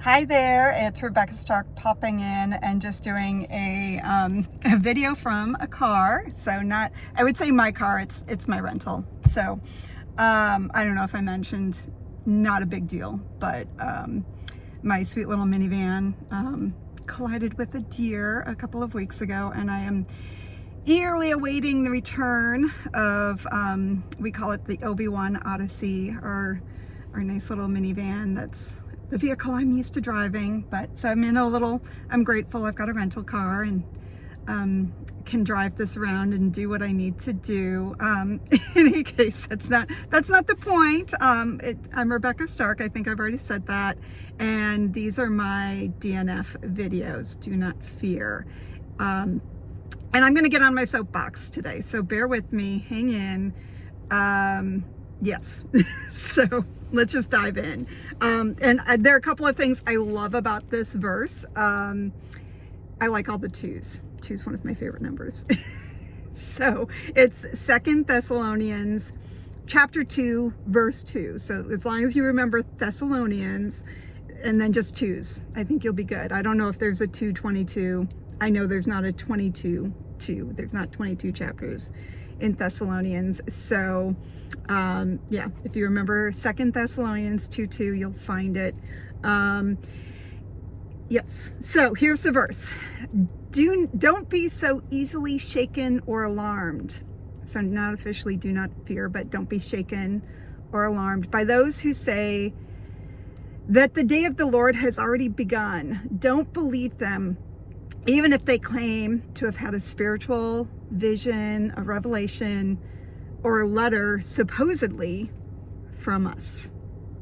Hi there, it's Rebecca Stark popping in and just doing a video from a car. So not, I would say my car, it's my rental. So I don't know if I mentioned, not a big deal, but my sweet little minivan collided with a deer a couple of weeks ago, and I am eagerly awaiting the return of, we call it the Obi-Wan Odyssey, our nice little minivan that's the vehicle I'm used to driving. But so I'm grateful I've got a rental car and can drive this around and do what I need to do. In any case, that's not the point. I'm Rebecca Stark. I think I've already said that. And these are my DNF videos. Do not fear. And I'm going to get on my soapbox today, so bear with me, hang in. Yes, so let's just dive in. And there are a couple of things I love about this verse. I like all the twos. Two's one of my favorite numbers. So it's 2 Thessalonians chapter 2, verse 2. So as long as you remember Thessalonians and then just twos, I think you'll be good. I don't know if there's a 2:22. I know there's not a 22:2. There's not 22 chapters in Thessalonians. So yeah, if you remember 2 Thessalonians 2:2, you'll find it. Yes, so here's the verse. Don't be so easily shaken or alarmed. So not officially do not fear, but don't be shaken or alarmed by those who say that the day of the Lord has already begun. Don't believe them, even if they claim to have had a spiritual vision, a revelation, or a letter supposedly from us.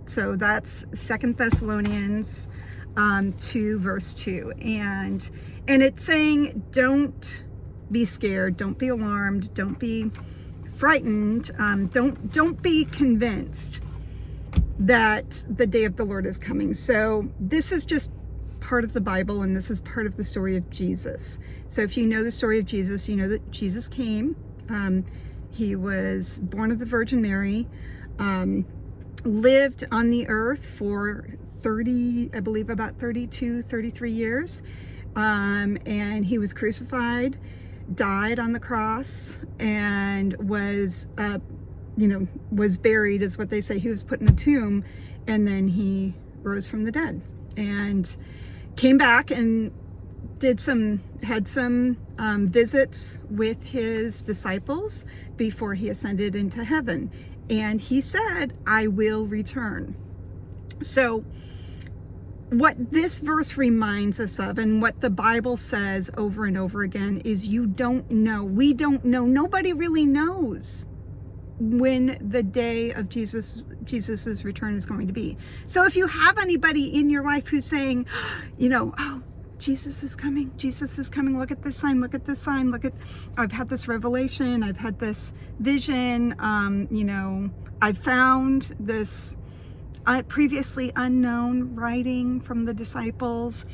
So that's 2 Thessalonians 2, verse 2. And it's saying, don't be scared, don't be alarmed, don't be frightened, don't be convinced that the day of the Lord is coming. So this is just part of the Bible, and this is part of the story of Jesus. So if you know the story of Jesus, you know that Jesus came. He was born of the Virgin Mary, lived on the earth for 33 years. And he was crucified, died on the cross, and was buried, is what they say. He was put in a tomb, and then he rose from the dead and came back and had some visits with his disciples before he ascended into heaven. And he said, I will return. So what this verse reminds us of, and what the Bible says over and over again, is you don't know. We don't know. Nobody really knows when the day of Jesus's return is going to be. So if you have anybody in your life who's saying, oh, Jesus is coming, Jesus is coming, look at this sign, look at this sign, I've had this revelation, I've had this vision, I've found this previously unknown writing from the disciples.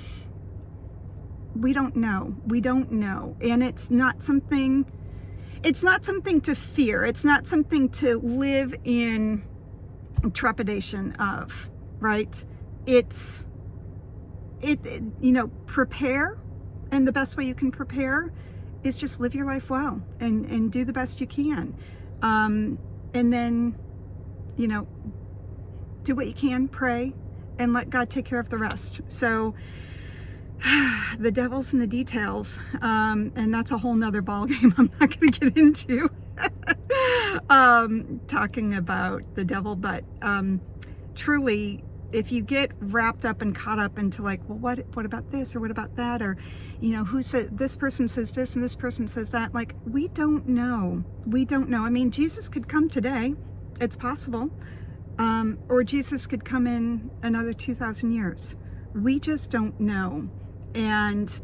We don't know. And it's not something to fear. It's not something to live in trepidation of, right? Prepare. And the best way you can prepare is just live your life well and do the best you can. And then, do what you can, pray, and let God take care of the rest. So the devil's in the details, and that's a whole nother ballgame I'm not going to get into talking about the devil. But truly, if you get wrapped up and caught up into like, well, what about this, or what about that, or who said this person says this and this person says that, like, we don't know. I mean, Jesus could come today. It's possible. Or Jesus could come in another 2,000 years. We just don't know. And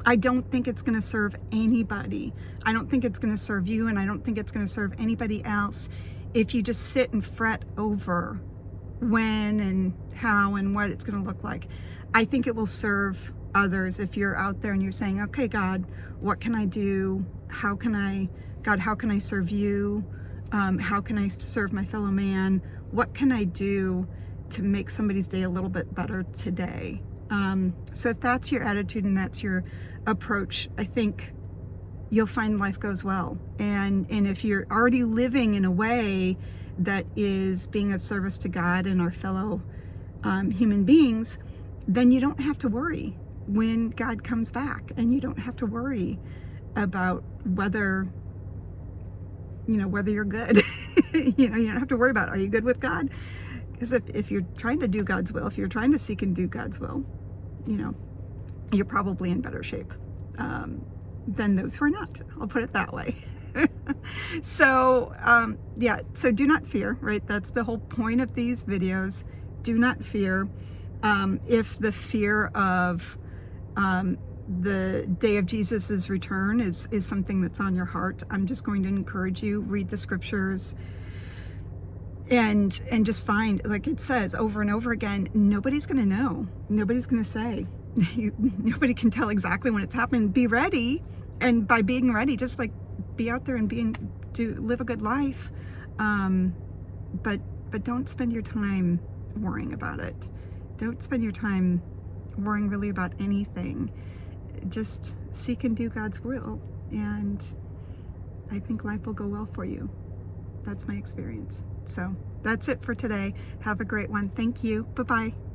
I don't think it's going to serve anybody. I don't think it's going to serve you, and I don't think it's going to serve anybody else if you just sit and fret over when and how and what it's going to look like. I think it will serve others if you're out there and you're saying, okay, God, what can I do? How can I serve you? How can I serve my fellow man? What can I do to make somebody's day a little bit better today. So if that's your attitude and that's your approach, I think you'll find life goes well. And if you're already living in a way that is being of service to God and our fellow human beings, then you don't have to worry when God comes back, and you don't have to worry about whether you're good. You don't have to worry about, are you good with God? Because if you're trying to do God's will, if you're trying to seek and do God's will, you're probably in better shape than those who are not. I'll put it that way. So so do not fear, right? That's the whole point of these videos. Do not fear. If the fear of the day of Jesus's return is something that's on your heart, I'm just going to encourage you, read the scriptures and just find, like it says over and over again, nobody's going to know. Nobody's going to say. Nobody can tell exactly when it's happening. Be ready, and by being ready, just like be out there and live a good life. But don't spend your time worrying about it. Don't spend your time worrying really about anything. Just seek and do God's will, and I think life will go well for you. That's my experience. So that's it for today. Have a great one. Thank you. Bye-bye.